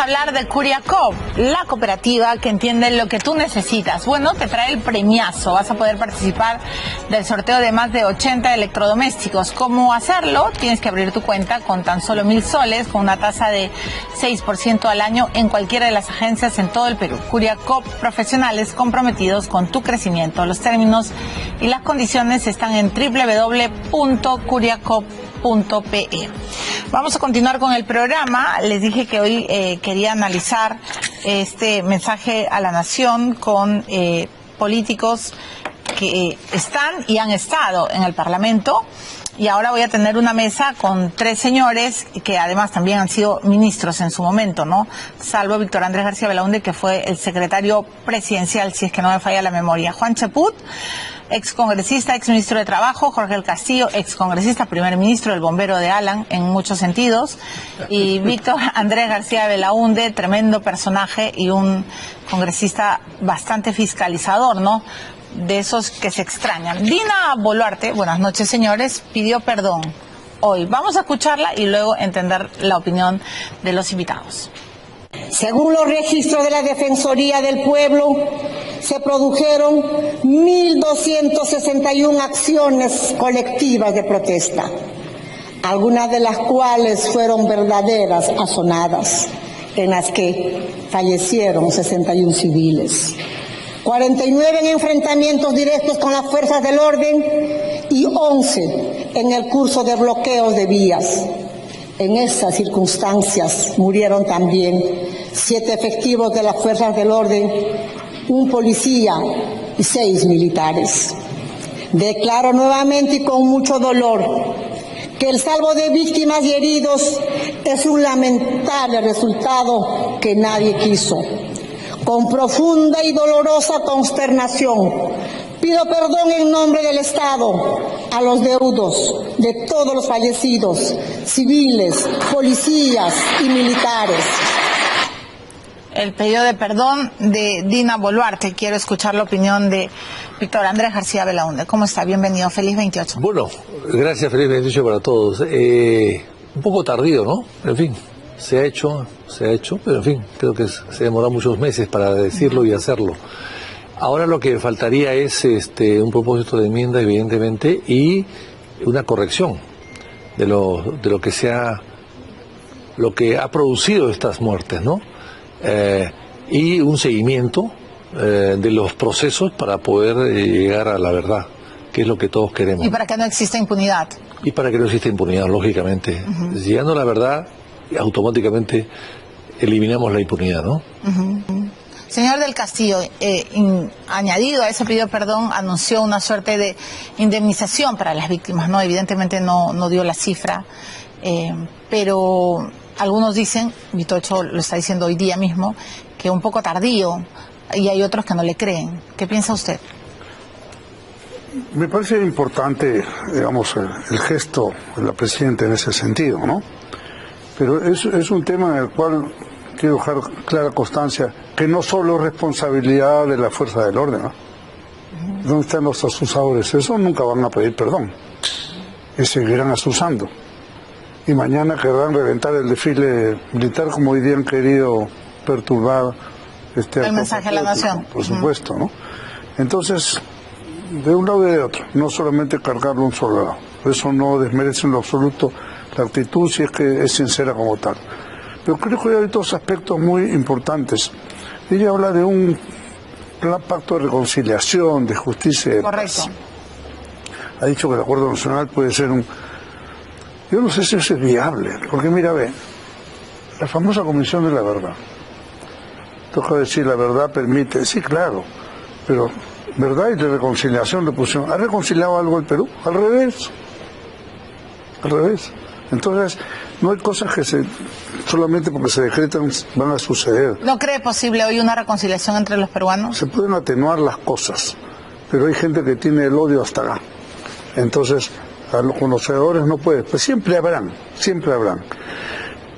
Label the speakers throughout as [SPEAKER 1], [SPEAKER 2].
[SPEAKER 1] a hablar de Curiacop, la cooperativa que entiende lo que tú necesitas. Bueno, te trae el premiazo. Vas a poder participar del sorteo de más de 80 electrodomésticos. ¿Cómo hacerlo? Tienes que abrir tu cuenta con tan solo 1.000 soles, con una tasa de 6% al año en cualquiera de las agencias en todo el Perú. Curiacop, profesionales comprometidos con tu crecimiento. Los términos y las condiciones están en www.curiacop.pe. Vamos a continuar con el programa. Les dije que hoy quería analizar este mensaje a la nación con políticos que están y han estado en el Parlamento. Y ahora voy a tener una mesa con 3 señores que además también han sido ministros en su momento, ¿no? Salvo Víctor Andrés García Belaúnde, que fue el secretario presidencial, si es que no me falla la memoria. Juan Chaput, excongresista, exministro de Trabajo. Jorge del Castillo, excongresista, primer ministro, el bombero de Alan en muchos sentidos. Y Víctor Andrés García Belaúnde, tremendo personaje y un congresista bastante fiscalizador, ¿no? De esos que se extrañan. Dina Boluarte, buenas noches señores, pidió perdón hoy. Vamos a escucharla y luego entender la opinión de los invitados.
[SPEAKER 2] Según los registros de la Defensoría del Pueblo, se produjeron 1.261 acciones colectivas de protesta, algunas de las cuales fueron verdaderas azonadas, en las que fallecieron 61 civiles. 49 en enfrentamientos directos con las fuerzas del orden y 11 en el curso de bloqueos de vías. En esas circunstancias murieron también 7 efectivos de las fuerzas del orden, un policía y 6 militares. Declaro nuevamente y con mucho dolor que el salvo de víctimas y heridos es un lamentable resultado que nadie quiso. Con profunda y dolorosa consternación, pido perdón en nombre del Estado a los deudos de todos los fallecidos, civiles, policías y militares.
[SPEAKER 1] El pedido de perdón de Dina Boluarte. Quiero escuchar la opinión de Víctor Andrés García Belaúnde. ¿Cómo está? Bienvenido. Feliz 28.
[SPEAKER 3] Bueno, gracias, feliz 28 para todos. Un poco tardío, ¿no? En fin. Se ha hecho, pero en fin, creo que se demoró muchos meses para decirlo y hacerlo. Ahora lo que faltaría es un propósito de enmienda, evidentemente, y una corrección de lo que ha producido estas muertes, ¿no? Y un seguimiento de los procesos para poder llegar a la verdad, que es lo que todos queremos.
[SPEAKER 1] Y para que no exista impunidad.
[SPEAKER 3] Y para que no exista impunidad, lógicamente. Llegando a la verdad, automáticamente eliminamos la impunidad, ¿no?
[SPEAKER 1] Señor del Castillo, añadido a ese pedido de perdón, anunció una suerte de indemnización para las víctimas, ¿no? Evidentemente no dio la cifra, pero algunos dicen, Vitocho lo está diciendo hoy día mismo, que un poco tardío, y hay otros que no le creen. ¿Qué piensa usted?
[SPEAKER 4] Me parece importante, digamos, el gesto de la presidenta en ese sentido, ¿no? Pero es un tema en el cual quiero dejar clara constancia que no solo es responsabilidad de la fuerza del orden, ¿no? ¿Dónde están los asusadores? Esos nunca van a pedir perdón y seguirán asusando. Y mañana querrán reventar el desfile militar como hoy día han querido perturbar
[SPEAKER 1] el mensaje a la nación.
[SPEAKER 4] Por supuesto, ¿no? Entonces, de un lado y de otro, no solamente cargarlo a un solo lado. Eso no desmerece en lo absoluto la actitud si es que es sincera como tal. Pero creo que hay dos aspectos muy importantes. Ella habla de un pacto de reconciliación, de justicia y de
[SPEAKER 1] Correcto.
[SPEAKER 4] paz. Ha dicho que el acuerdo nacional puede ser un... Yo no sé si eso es viable, porque mira, ve, la famosa Comisión de la Verdad. Toca decir, la verdad permite, sí, claro, pero verdad y de reconciliación le pusieron. ¿Ha reconciliado algo el Perú? Al revés. Al revés. Entonces, no hay cosas que solamente porque se decretan van a suceder.
[SPEAKER 1] ¿No cree posible hoy una reconciliación entre los peruanos?
[SPEAKER 4] Se pueden atenuar las cosas, pero hay gente que tiene el odio hasta acá. Entonces, a los conocedores no puede. Pues siempre habrán, siempre habrán.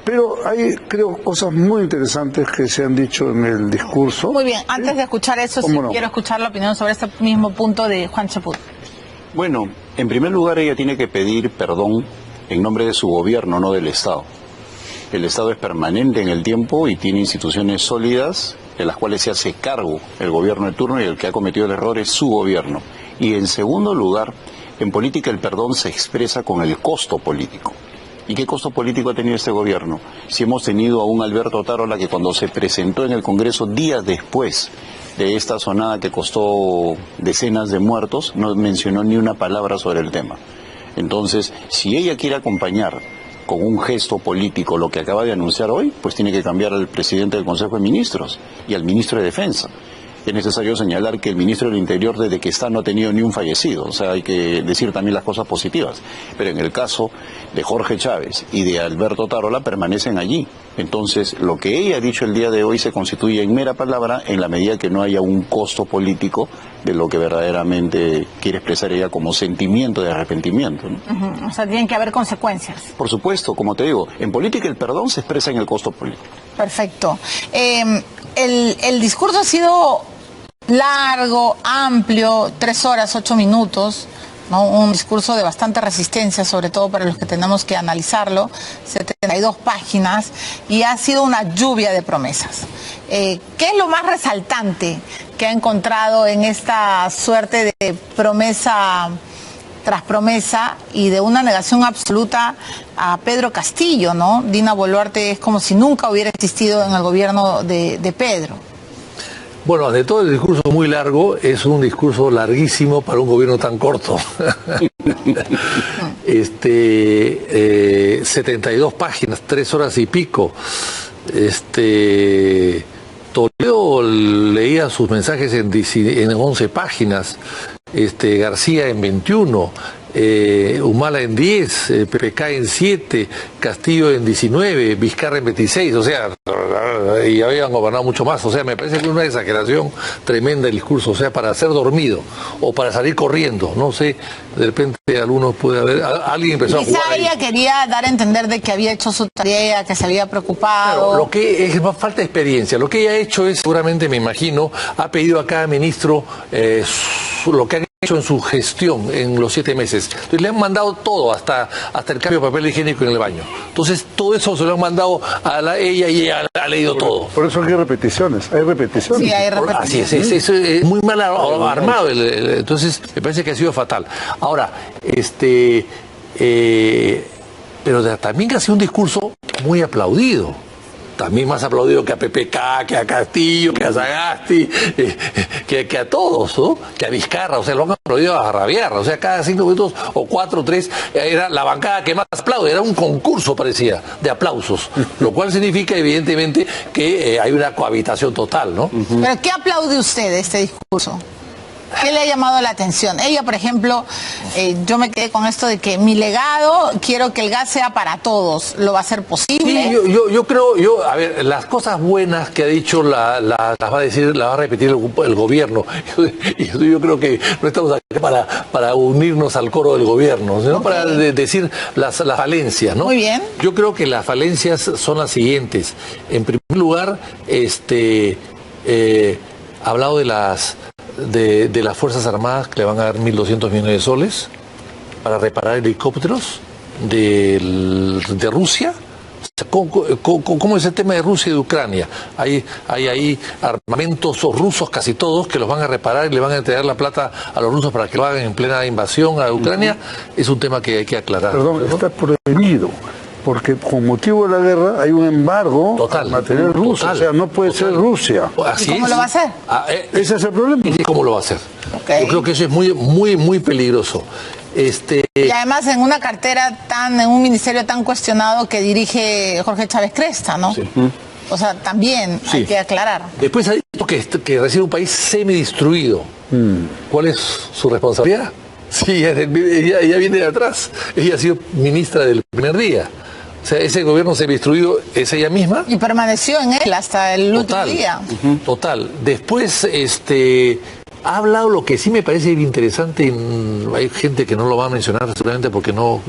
[SPEAKER 4] Pero hay, creo, cosas muy interesantes que se han dicho en el discurso.
[SPEAKER 1] Muy bien, antes de escuchar eso, sí,
[SPEAKER 4] no,
[SPEAKER 1] quiero escuchar la opinión sobre este mismo punto de Juan Chaput.
[SPEAKER 5] Bueno, en primer lugar ella tiene que pedir perdón en nombre de su gobierno, no del Estado. El Estado es permanente en el tiempo y tiene instituciones sólidas de las cuales se hace cargo el gobierno de turno, y el que ha cometido el error es su gobierno. Y en segundo lugar, en política el perdón se expresa con el costo político. ¿Y qué costo político ha tenido este gobierno? Si hemos tenido a un Alberto Otárola que cuando se presentó en el Congreso días después de esta sonada que costó decenas de muertos, no mencionó ni una palabra sobre el tema. Entonces, si ella quiere acompañar con un gesto político lo que acaba de anunciar hoy, pues tiene que cambiar al presidente del Consejo de Ministros y al ministro de Defensa. Es necesario señalar que el ministro del Interior, desde que está, no ha tenido ni un fallecido. O sea, hay que decir también las cosas positivas. Pero en el caso de Jorge Chávez y de Alberto Otárola, permanecen allí. Entonces, lo que ella ha dicho el día de hoy se constituye en mera palabra en la medida que no haya un costo político de lo que verdaderamente quiere expresar ella como sentimiento de arrepentimiento, ¿no?
[SPEAKER 1] O sea, tienen que haber consecuencias.
[SPEAKER 5] Por supuesto, como te digo, en política el perdón se expresa en el costo político.
[SPEAKER 1] Perfecto. El discurso ha sido largo, amplio, 3 horas, 8 minutos, ¿no? Un discurso de bastante resistencia, sobre todo para los que tenemos que analizarlo, 72 páginas, y ha sido una lluvia de promesas. ¿Qué es lo más resaltante que ha encontrado en esta suerte de promesa tras promesa y de una negación absoluta a Pedro Castillo, ¿no? Dina Boluarte es como si nunca hubiera existido en el gobierno de Pedro.
[SPEAKER 3] Bueno, de todo el discurso muy largo, es un discurso larguísimo para un gobierno tan corto. 72 páginas, 3 horas y pico. Toledo leía sus mensajes en 11 páginas, García en 21, Humala en 10, PPK en 7, Castillo en 19, Vizcarra en 26, o sea, y habían gobernado mucho más. O sea, me parece que es una exageración tremenda el discurso, o sea, para ser dormido o para salir corriendo, no sé, de repente algunos puede haber, alguien empezó a jugar ahí.
[SPEAKER 1] Ella quería dar a entender de que había hecho su tarea, que se había preocupado.
[SPEAKER 3] Claro, lo que es más falta de experiencia. Lo que ella ha hecho es, seguramente me imagino, ha pedido a cada ministro lo que han hecho en su gestión en los 7 meses. Entonces le han mandado todo, hasta el cambio de papel higiénico en el baño. Entonces todo eso se lo han mandado a ella y ella ha leído todo.
[SPEAKER 4] Por eso hay repeticiones, hay repeticiones.
[SPEAKER 1] Sí, hay repeticiones.
[SPEAKER 3] Así es muy mal armado. Entonces me parece que ha sido fatal. Ahora, pero también que ha sido un discurso muy aplaudido. También más aplaudido que a PPK, que a Castillo, que a Sagasti, que a todos, ¿no? Que a Vizcarra, o sea, lo han aplaudido a rabiar. O sea, cada 5 minutos o 4 o 3 era la bancada que más aplaude, era un concurso, parecía, de aplausos. Lo cual significa, evidentemente, que hay una cohabitación total, ¿no?
[SPEAKER 1] ¿Pero qué aplaude usted de este discurso? ¿Qué le ha llamado la atención? Ella, por ejemplo, yo me quedé con esto de que mi legado, quiero que el gas sea para todos. ¿Lo va a hacer posible?
[SPEAKER 3] Sí, yo creo, a ver, las cosas buenas que ha dicho las va a decir, las va a repetir el gobierno. Yo creo que no estamos aquí para unirnos al coro del gobierno, sino para decir las falencias, ¿no?
[SPEAKER 1] Muy bien.
[SPEAKER 3] Yo creo que las falencias son las siguientes. En primer lugar, ha hablado de las Fuerzas Armadas, que le van a dar 1.200 millones de soles para reparar helicópteros de Rusia. ¿Cómo es el tema de Rusia y de Ucrania? Hay ahí armamentos rusos, casi todos, que los van a reparar y le van a entregar la plata a los rusos para que lo hagan en plena invasión a Ucrania. Es un tema que hay que aclarar.
[SPEAKER 4] Perdón, está prohibido. Porque con motivo de la guerra hay un embargo al material ruso, o sea, no puede ser Rusia.
[SPEAKER 1] ¿Y cómo lo va a hacer?
[SPEAKER 4] Ese es el problema.
[SPEAKER 3] ¿Y cómo lo va a hacer?
[SPEAKER 1] Okay.
[SPEAKER 3] Yo creo que eso es muy peligroso.
[SPEAKER 1] Y además en una cartera en un ministerio tan cuestionado que dirige Jorge Chávez Cresta, ¿no? Sí. O sea, también hay que aclarar.
[SPEAKER 3] Después ha dicho que recibe un país semidestruido. ¿Cuál es su responsabilidad? Sí, ella viene de atrás. Ella ha sido ministra del primer día. O sea, ese gobierno semidestruido es ella misma.
[SPEAKER 1] Y permaneció en él hasta el último día.
[SPEAKER 3] Total. Después, ha hablado lo que sí me parece interesante. Hay gente que no lo va a mencionar seguramente porque no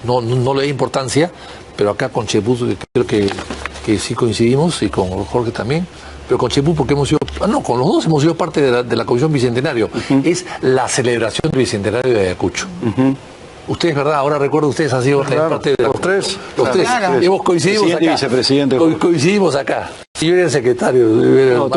[SPEAKER 3] le da importancia, pero acá con Chepuz creo que sí coincidimos, y con Jorge también. Pero con Chepuz porque hemos sido, con los dos hemos sido parte de la Comisión Bicentenario. Es la celebración del Bicentenario de Ayacucho. Ustedes, ¿verdad? Ahora recuerdo, ustedes han sido parte de
[SPEAKER 4] los tres.
[SPEAKER 3] Los tres.
[SPEAKER 1] Claro.
[SPEAKER 3] Hemos coincidido
[SPEAKER 5] Presidente
[SPEAKER 3] acá.
[SPEAKER 5] y vicepresidente.
[SPEAKER 3] Coincidimos acá. Yo era el secretario.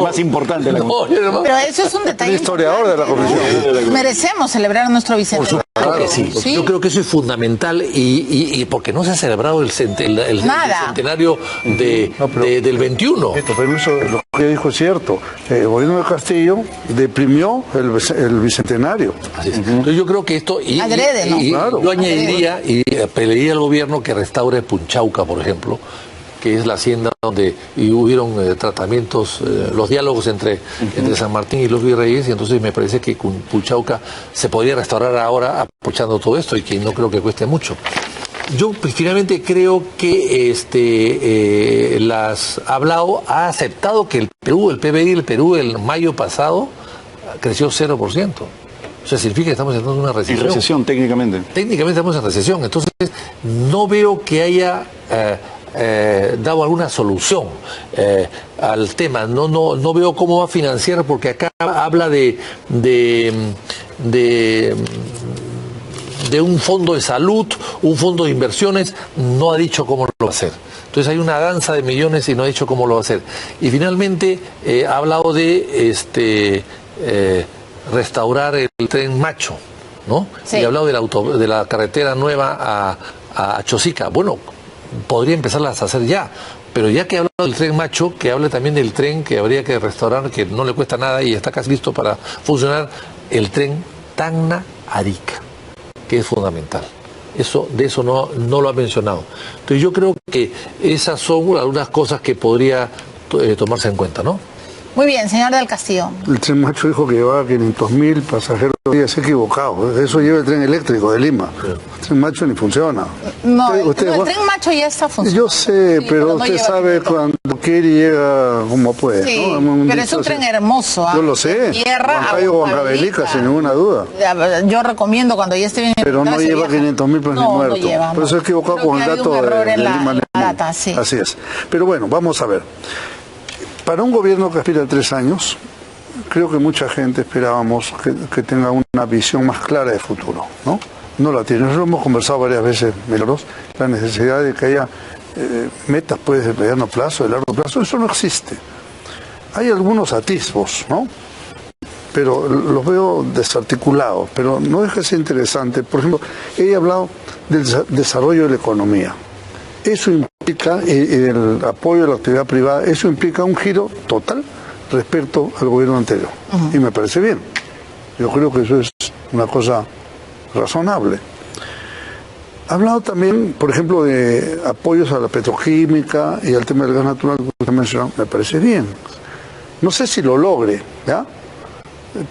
[SPEAKER 5] Más importante.
[SPEAKER 1] Pero eso es un detalle.
[SPEAKER 4] El historiador de la comisión.
[SPEAKER 1] Merecemos celebrar nuestro bicentenario.
[SPEAKER 3] Claro que sí.
[SPEAKER 1] Sí.
[SPEAKER 3] Yo creo que eso es fundamental y porque no se ha celebrado el centenario del 21.
[SPEAKER 4] Pero eso, lo que dijo es cierto. El gobierno de Castillo deprimió el bicentenario.
[SPEAKER 3] Así es. Entonces yo creo que esto...
[SPEAKER 1] Adrede, ¿no?
[SPEAKER 4] Claro.
[SPEAKER 3] Yo añadiría y pediría al gobierno que restaure Punchauca, por ejemplo, que es la hacienda donde hubieron tratamientos, los diálogos entre San Martín y los virreyes, y entonces me parece que con Punchauca se podría restaurar ahora aprovechando todo esto y que no creo que cueste mucho. Yo finalmente creo que Ablao ha aceptado que el PBI del Perú el mayo pasado creció 0%. O sea, significa que estamos entrando en una recesión.
[SPEAKER 5] En recesión, técnicamente.
[SPEAKER 3] Técnicamente estamos en recesión, entonces no veo que haya dado alguna solución al tema. No veo cómo va a financiar, porque acá habla de un fondo de salud, un fondo de inversiones, no ha dicho cómo lo va a hacer. Entonces hay una danza de millones y no ha dicho cómo lo va a hacer. Y finalmente ha hablado de restaurar el tren Macho, ¿no?
[SPEAKER 1] Sí.
[SPEAKER 3] Y ha hablado de la carretera nueva a Chosica. Bueno, podría empezarlas a hacer ya, pero ya que ha hablado del tren Macho, que hable también del tren que habría que restaurar, que no le cuesta nada y está casi listo para funcionar, el tren Tacna-Arica, que es fundamental. De eso no lo ha mencionado. Entonces yo creo que esas son algunas cosas que podría tomarse en cuenta, ¿no?
[SPEAKER 1] Muy bien, señor del Castillo.
[SPEAKER 4] El tren Macho dijo que llevaba 500.000 pasajeros. Se ha equivocado. Eso lleva el tren eléctrico de Lima. El tren Macho ni funciona.
[SPEAKER 1] No, el tren Macho ya está funcionando.
[SPEAKER 4] Yo sé, sí, pero usted sabe cuando quiere y llega como puede.
[SPEAKER 1] Sí,
[SPEAKER 4] ¿no?
[SPEAKER 1] pero es un tren hermoso.
[SPEAKER 4] Yo lo sé.
[SPEAKER 1] Tierra,
[SPEAKER 4] Huancavelica, sin ninguna duda.
[SPEAKER 1] Yo recomiendo cuando ya esté bien.
[SPEAKER 4] Pero no lleva 500.000 pues, ni muerto.
[SPEAKER 1] No lleva,
[SPEAKER 4] por eso he equivocado con el dato de Lima.
[SPEAKER 1] Data, sí.
[SPEAKER 4] Así es. Pero bueno, vamos a ver. Para un gobierno que aspira a 3 años, creo que mucha gente esperábamos que tenga una visión más clara de futuro, ¿no? No la tiene. Nosotros hemos conversado varias veces, Milagros, la necesidad de que haya metas pues, de mediano plazo, de largo plazo. Eso no existe. Hay algunos atisbos, ¿no? Pero los veo desarticulados, pero no deja de ser interesante. Por ejemplo, ella ha hablado del desarrollo de la economía. Eso implica el apoyo a la actividad privada, eso implica un giro total respecto al gobierno anterior. Y me parece bien. Yo creo que eso es una cosa razonable. Ha hablado también, por ejemplo, de apoyos a la petroquímica y al tema del gas natural que usted mencionó. Me parece bien. No sé si lo logre, ¿ya?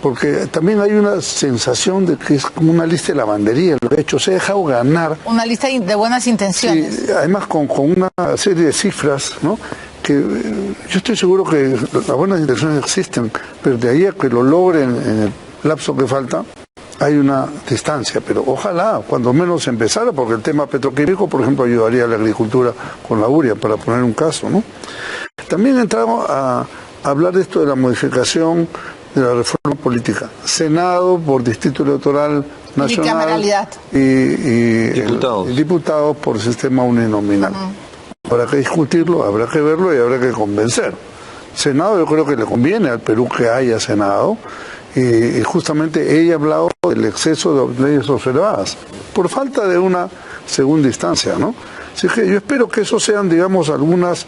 [SPEAKER 4] Porque también hay una sensación de que es como una lista de lavandería, lo he hecho, se ha dejado ganar.
[SPEAKER 1] Una lista de buenas intenciones.
[SPEAKER 4] Sí, además con una serie de cifras, ¿no? Que yo estoy seguro que las buenas intenciones existen, pero de ahí a que lo logren en el lapso que falta, hay una distancia, pero ojalá, cuando menos empezara, porque el tema petroquímico, por ejemplo, ayudaría a la agricultura con la urea, para poner un caso, ¿no? También entramos a hablar de esto de la modificación de la reforma política. Senado por distrito electoral nacional y diputados por sistema uninominal. Habrá que discutirlo, habrá que verlo y habrá que convencer. Senado yo creo que le conviene al Perú que haya Senado y justamente ella ha hablado del exceso de leyes observadas por falta de una segunda instancia, ¿no? Así que yo espero que eso sean, digamos, algunas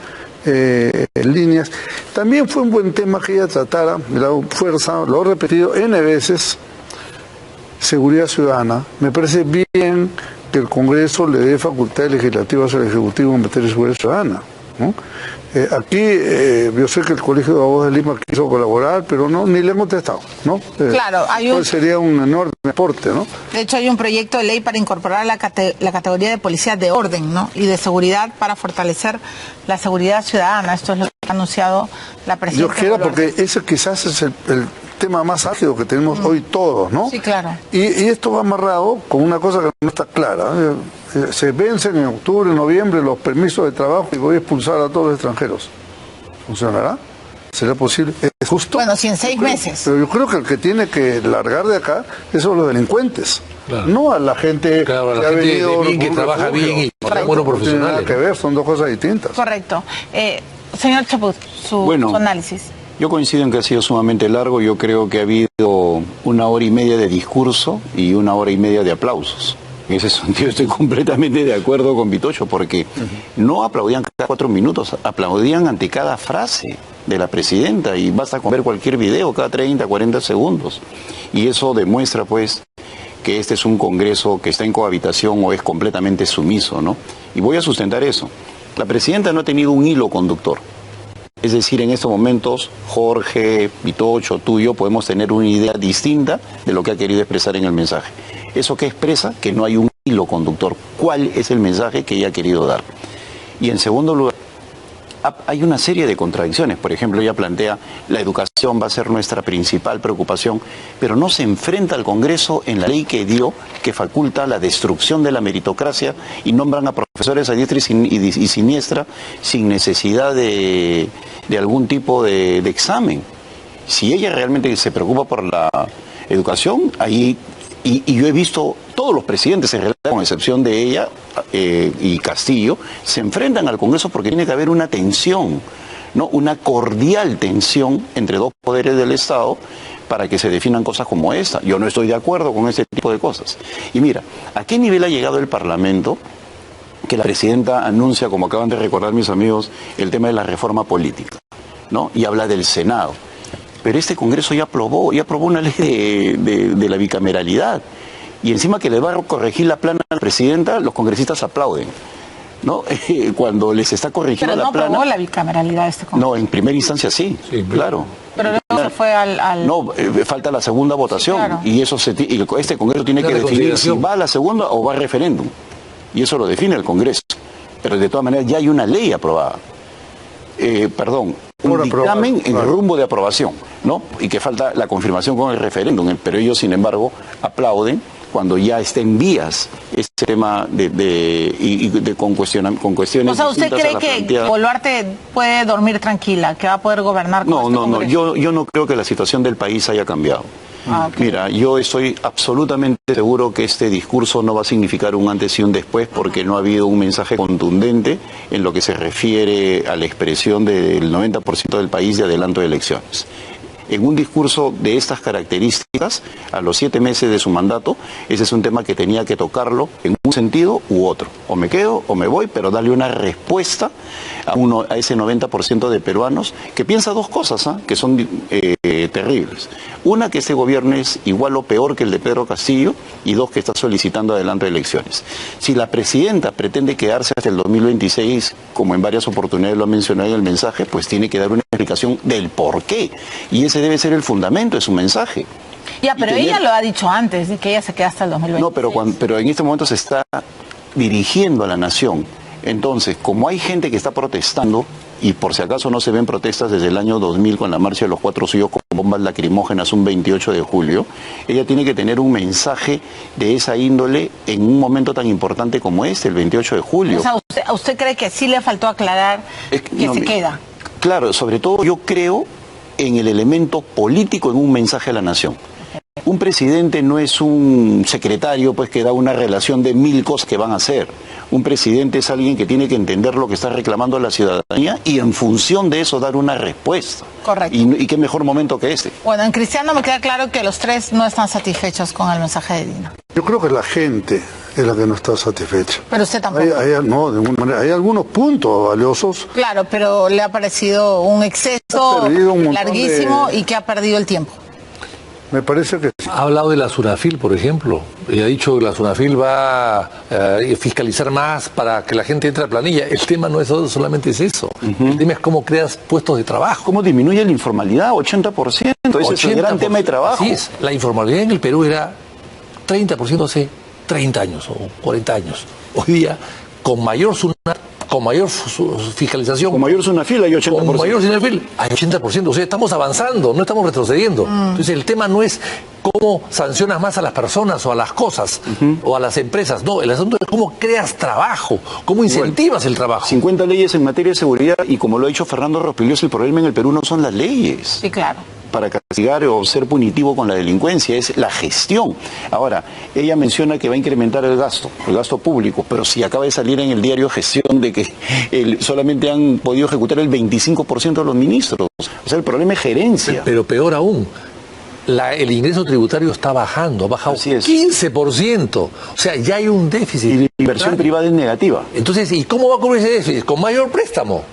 [SPEAKER 4] líneas. También fue un buen tema que ella tratara, me da fuerza, lo he repetido N veces, seguridad ciudadana. Me parece bien que el Congreso le dé facultades legislativas al Ejecutivo en materia de seguridad ciudadana, ¿no? Aquí yo sé que el Colegio de Abogados de Lima quiso colaborar, pero no, ni le han contestado, ¿no?
[SPEAKER 1] Claro,
[SPEAKER 4] pues sería un enorme aporte, ¿no?
[SPEAKER 1] De hecho hay un proyecto de ley para incorporar la categoría de policía de orden, ¿no? Y de seguridad para fortalecer la seguridad ciudadana. Esto es lo que ha anunciado la presidenta.
[SPEAKER 4] Yo quiera, porque ese quizás es el tema más álgido que tenemos hoy todos, ¿no?
[SPEAKER 1] Sí, claro.
[SPEAKER 4] Y esto va amarrado con una cosa que no está clara. Se vencen en octubre, noviembre los permisos de trabajo y voy a expulsar a todos los extranjeros. ¿Funcionará? ¿Será posible? ¿Es justo?
[SPEAKER 1] Bueno, si en 6 meses.
[SPEAKER 4] Pero yo creo que el que tiene que largar de acá es a los delincuentes.
[SPEAKER 3] Claro.
[SPEAKER 4] No a la gente
[SPEAKER 3] Claro, a la
[SPEAKER 4] que ha
[SPEAKER 3] gente
[SPEAKER 4] venido
[SPEAKER 3] de bien, que trabaja bien y
[SPEAKER 1] Correcto.
[SPEAKER 3] buenos
[SPEAKER 4] No tiene nada
[SPEAKER 3] profesionales.
[SPEAKER 4] que ver, son dos cosas distintas.
[SPEAKER 1] Correcto. Señor Chaput, su análisis.
[SPEAKER 5] Yo coincido en que ha sido sumamente largo. Yo creo que ha habido 1 hora y media de discurso y 1 hora y media de aplausos. En ese sentido estoy completamente de acuerdo con Vitocho, porque no aplaudían cada 4 minutos, aplaudían ante cada frase de la presidenta, y basta con ver cualquier video cada 30, 40 segundos. Y eso demuestra, pues, que este es un Congreso que está en cohabitación o es completamente sumiso, ¿no? Y voy a sustentar eso. La presidenta no ha tenido un hilo conductor. Es decir, en estos momentos, Jorge, Vitocho, tú y yo podemos tener una idea distinta de lo que ha querido expresar en el mensaje. ¿Eso qué expresa? Que no hay un hilo conductor. ¿Cuál es el mensaje que ella ha querido dar? Y en segundo lugar, hay una serie de contradicciones. Por ejemplo, ella plantea la educación va a ser nuestra principal preocupación, pero no se enfrenta al Congreso en la ley que dio, que faculta la destrucción de la meritocracia y nombran a profesores a diestra y siniestra sin necesidad de algún tipo de examen. Si ella realmente se preocupa por la educación, ahí... Y yo he visto todos los presidentes, en realidad, con excepción de ella y Castillo, se enfrentan al Congreso porque tiene que haber una tensión, ¿no? Una cordial tensión entre dos poderes del Estado para que se definan cosas como esta. Yo no estoy de acuerdo con ese tipo de cosas. Y mira, ¿a qué nivel ha llegado el Parlamento? Que la presidenta anuncia, como acaban de recordar mis amigos, el tema de la reforma política, ¿no? Y habla del Senado. Pero este Congreso ya aprobó una ley de la bicameralidad. Y encima que le va a corregir la plana a la presidenta, los congresistas aplauden, ¿no? Cuando les está corrigiendo la plana...
[SPEAKER 1] Pero no aprobó la bicameralidad este Congreso.
[SPEAKER 5] No, en primera instancia sí, claro.
[SPEAKER 1] Pero luego se fue al...
[SPEAKER 5] No, falta la segunda votación. Sí, claro. Y este Congreso tiene que decidir si va a la segunda o va al referéndum. Y eso lo define el Congreso. Pero de todas maneras ya hay una ley aprobada. Un dictamen en rumbo de aprobación, ¿no? Y que falta la confirmación con el referéndum, pero ellos, sin embargo, aplauden cuando ya está en vías este tema con cuestiones.
[SPEAKER 1] O sea, ¿usted cree que Boluarte puede dormir tranquila, que va a poder gobernar con
[SPEAKER 5] No, yo no creo que la situación del país haya cambiado. Okay. Mira, yo estoy absolutamente seguro que este discurso no va a significar un antes y un después, porque no ha habido un mensaje contundente en lo que se refiere a la expresión del 90% del país de adelanto de elecciones. En un discurso de estas características, a los 7 meses de su mandato, ese es un tema que tenía que tocarlo en un sentido u otro. O me quedo o me voy, pero darle una respuesta a ese 90% de peruanos que piensa dos cosas, que son terribles. Una, que este gobierno es igual o peor que el de Pedro Castillo, y dos, que está solicitando adelanto de elecciones. Si la presidenta pretende quedarse hasta el 2026, como en varias oportunidades lo ha mencionado en el mensaje, pues tiene que dar una explicación del por qué. Y ese debe ser el fundamento de su mensaje.
[SPEAKER 1] Ya, pero ella lo ha dicho antes, que ella se queda hasta el 2026.
[SPEAKER 5] No, pero en este momento se está dirigiendo a la nación. Entonces, como hay gente que está protestando, y por si acaso no se ven protestas desde el año 2000 con la marcha de los 4 sellos con bombas lacrimógenas un 28 de julio, ella tiene que tener un mensaje de esa índole en un momento tan importante como este, el 28 de julio.
[SPEAKER 1] O sea, ¿usted cree que sí le faltó aclarar que se queda?
[SPEAKER 5] Claro, sobre todo yo creo en el elemento político en un mensaje a la nación. Un presidente no es un secretario pues que da una relación de 1000 cosas que van a hacer. Un presidente es alguien que tiene que entender lo que está reclamando la ciudadanía y en función de eso dar una respuesta.
[SPEAKER 1] Correcto.
[SPEAKER 5] Y qué mejor momento que este.
[SPEAKER 1] Bueno, en Cristiano me queda claro que los tres no están satisfechos con el mensaje de Dina.
[SPEAKER 4] Yo creo que la gente es la que no está satisfecha.
[SPEAKER 1] Pero usted tampoco.
[SPEAKER 4] No, de alguna manera. Hay algunos puntos valiosos.
[SPEAKER 1] Claro, pero le ha parecido un exceso larguísimo y que ha perdido el tiempo.
[SPEAKER 4] Me parece que sí.
[SPEAKER 3] Ha hablado de la SUNAFIL, por ejemplo, y ha dicho que la SUNAFIL va a fiscalizar más para que la gente entre a planilla. El tema no es solamente eso. El tema es cómo creas puestos de trabajo.
[SPEAKER 5] ¿Cómo disminuye la informalidad? 80%. Ese es el gran tema de trabajo.
[SPEAKER 3] Así es. La informalidad en el Perú era 30% hace 30 años o 40 años. Hoy día, con mayor fiscalización.
[SPEAKER 5] Con mayor SUNAFIL hay 80%.
[SPEAKER 3] Con mayor SUNAFIL hay 80%. O sea, estamos avanzando, no estamos retrocediendo. Entonces el tema no es cómo sancionas más a las personas o a las cosas o a las empresas. No, el asunto es cómo creas trabajo, cómo incentivas el trabajo.
[SPEAKER 5] 50 leyes en materia de seguridad y como lo ha dicho Fernando Rospigliosi, el problema en el Perú no son las leyes.
[SPEAKER 1] Sí, claro.
[SPEAKER 5] Para castigar o ser punitivo con la delincuencia, es la gestión. Ahora, ella menciona que va a incrementar el gasto público, pero si acaba de salir en el diario Gestión de que solamente han podido ejecutar el 25% de los ministros. O sea, el problema es gerencia.
[SPEAKER 3] Pero peor aún, el ingreso tributario está bajando, ha bajado 15%. O sea, ya hay un déficit.
[SPEAKER 5] Y la inversión privada es negativa.
[SPEAKER 3] Entonces, ¿y cómo va a cubrir ese déficit? Con mayor préstamo.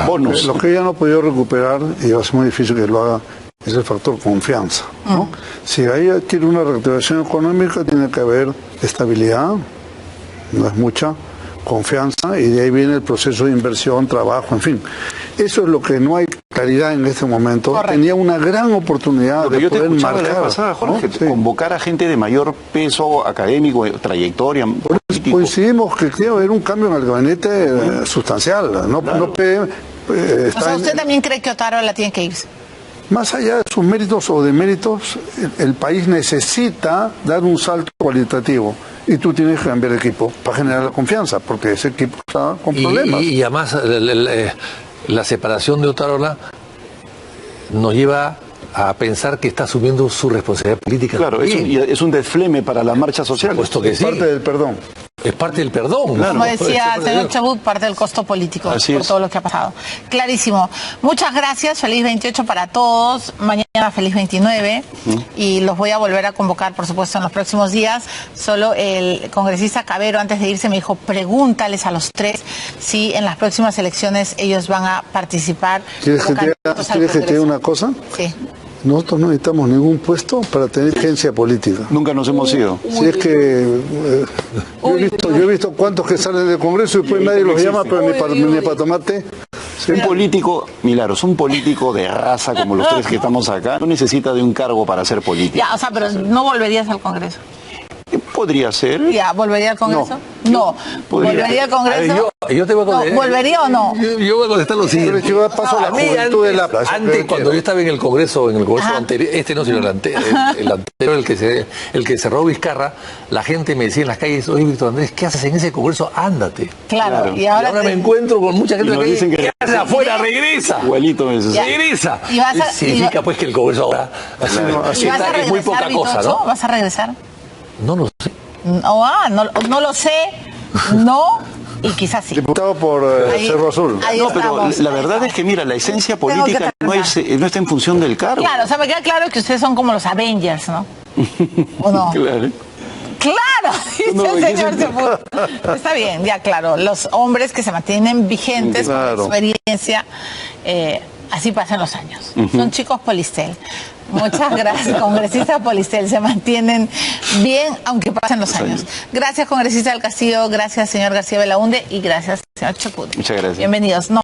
[SPEAKER 5] Bonos.
[SPEAKER 4] Lo que ella no ha podido recuperar, y va a ser muy difícil que lo haga, es el factor confianza, ¿no? Si ella quiere una reactivación económica, tiene que haber estabilidad, no es mucha, confianza, y de ahí viene el proceso de inversión, trabajo, en fin. Eso es lo que no hay claridad en este momento.
[SPEAKER 1] Correcto.
[SPEAKER 4] Tenía una gran oportunidad de
[SPEAKER 5] Yo te
[SPEAKER 4] poder
[SPEAKER 5] escuchaba la vez
[SPEAKER 4] marcar,
[SPEAKER 5] pasada, Jorge,
[SPEAKER 4] ¿no? Sí.
[SPEAKER 5] convocar a gente de mayor peso académico, trayectoria político.
[SPEAKER 4] Coincidimos que quiere haber un cambio en el gabinete sustancial.
[SPEAKER 1] O sea, ¿usted también cree que Otárola tiene que irse?
[SPEAKER 4] Más allá de sus méritos o deméritos, el país necesita dar un salto cualitativo. Y tú tienes que cambiar de equipo para generar la confianza, porque ese equipo está con problemas.
[SPEAKER 3] Y además, la separación de Otárola nos lleva a pensar que está asumiendo su responsabilidad política.
[SPEAKER 5] Claro, es un desfleme para la marcha social.
[SPEAKER 3] Puesto que
[SPEAKER 4] Es
[SPEAKER 3] sí.
[SPEAKER 4] parte del perdón.
[SPEAKER 3] Es parte del perdón.
[SPEAKER 5] Claro.
[SPEAKER 1] Como decía el señor Chubut, parte del costo político por todo lo que ha pasado. Clarísimo. Muchas gracias. Feliz 28 para todos. Mañana feliz 29. Y los voy a volver a convocar, por supuesto, en los próximos días. Solo el congresista Cabero, antes de irse, me dijo, pregúntales a los tres si en las próximas elecciones ellos van a participar.
[SPEAKER 4] ¿Quieres que te diga una cosa?
[SPEAKER 1] Sí.
[SPEAKER 4] Nosotros no necesitamos ningún puesto para tener agencia política.
[SPEAKER 5] Nunca nos hemos ido.
[SPEAKER 4] Si es que yo he visto cuántos que salen del Congreso y después nadie los llama, pero ni para tomar té.
[SPEAKER 5] Un político, Milagros, un político de raza como los tres que estamos acá, no necesita de un cargo para hacer política.
[SPEAKER 1] Ya, o sea, pero no volverías al Congreso.
[SPEAKER 5] Podría ser.
[SPEAKER 1] Ya, ¿volvería al Congreso? No.
[SPEAKER 5] Podría.
[SPEAKER 1] ¿Volvería al Congreso?
[SPEAKER 3] Yo te voy a contestar.
[SPEAKER 1] No, ¿volvería o no?
[SPEAKER 3] Yo voy a contestar lo siguiente.
[SPEAKER 4] Yo paso a la juventud de la plaza.
[SPEAKER 3] Antes, cuando yo estaba en el Congreso anterior, no, sino el anterior, el que cerró Vizcarra, la gente me decía en las calles, oye, Víctor Andrés, ¿qué haces en ese Congreso? Ándate.
[SPEAKER 1] Claro.
[SPEAKER 3] Y ahora me encuentro con mucha gente
[SPEAKER 5] Y nos
[SPEAKER 3] que
[SPEAKER 5] dicen
[SPEAKER 3] dice, ¿qué haces afuera? ¡Regresa!
[SPEAKER 5] Igualito me dice.
[SPEAKER 3] ¡Regresa!
[SPEAKER 1] Y vas a-
[SPEAKER 3] Significa pues que el Congreso ahora
[SPEAKER 1] ¿Y vas a
[SPEAKER 3] es muy poca
[SPEAKER 1] regresar,
[SPEAKER 3] cosa,
[SPEAKER 1] Vitocho?
[SPEAKER 3] ¿no?
[SPEAKER 1] ¿Vas a regresar?
[SPEAKER 3] No lo sé.
[SPEAKER 1] No lo sé, no, y quizás sí.
[SPEAKER 4] Diputado por
[SPEAKER 1] Ahí-
[SPEAKER 4] Cerro Azul.
[SPEAKER 1] ahí
[SPEAKER 5] No, pero
[SPEAKER 1] estamos.
[SPEAKER 5] la verdad es que, mira, la esencia
[SPEAKER 1] Tengo que
[SPEAKER 5] política no está en función del cargo.
[SPEAKER 1] Claro, o sea, me queda claro que ustedes son como los Avengers, ¿no? ¿O no?
[SPEAKER 5] Claro.
[SPEAKER 1] Claro, dice
[SPEAKER 5] No,
[SPEAKER 1] el
[SPEAKER 5] ¿en qué
[SPEAKER 1] señor Chubut. Está bien, ya claro. Los hombres que se mantienen vigentes
[SPEAKER 4] Claro.
[SPEAKER 1] con experiencia, así pasan los años. Son chicos Polistel. Muchas gracias, congresista Polistel. Se mantienen bien, aunque pasen los años. Gracias, congresista del Castillo. Gracias, señor García Belaunde. Y gracias, señor Chubut.
[SPEAKER 5] Muchas gracias.
[SPEAKER 1] Bienvenidos. No.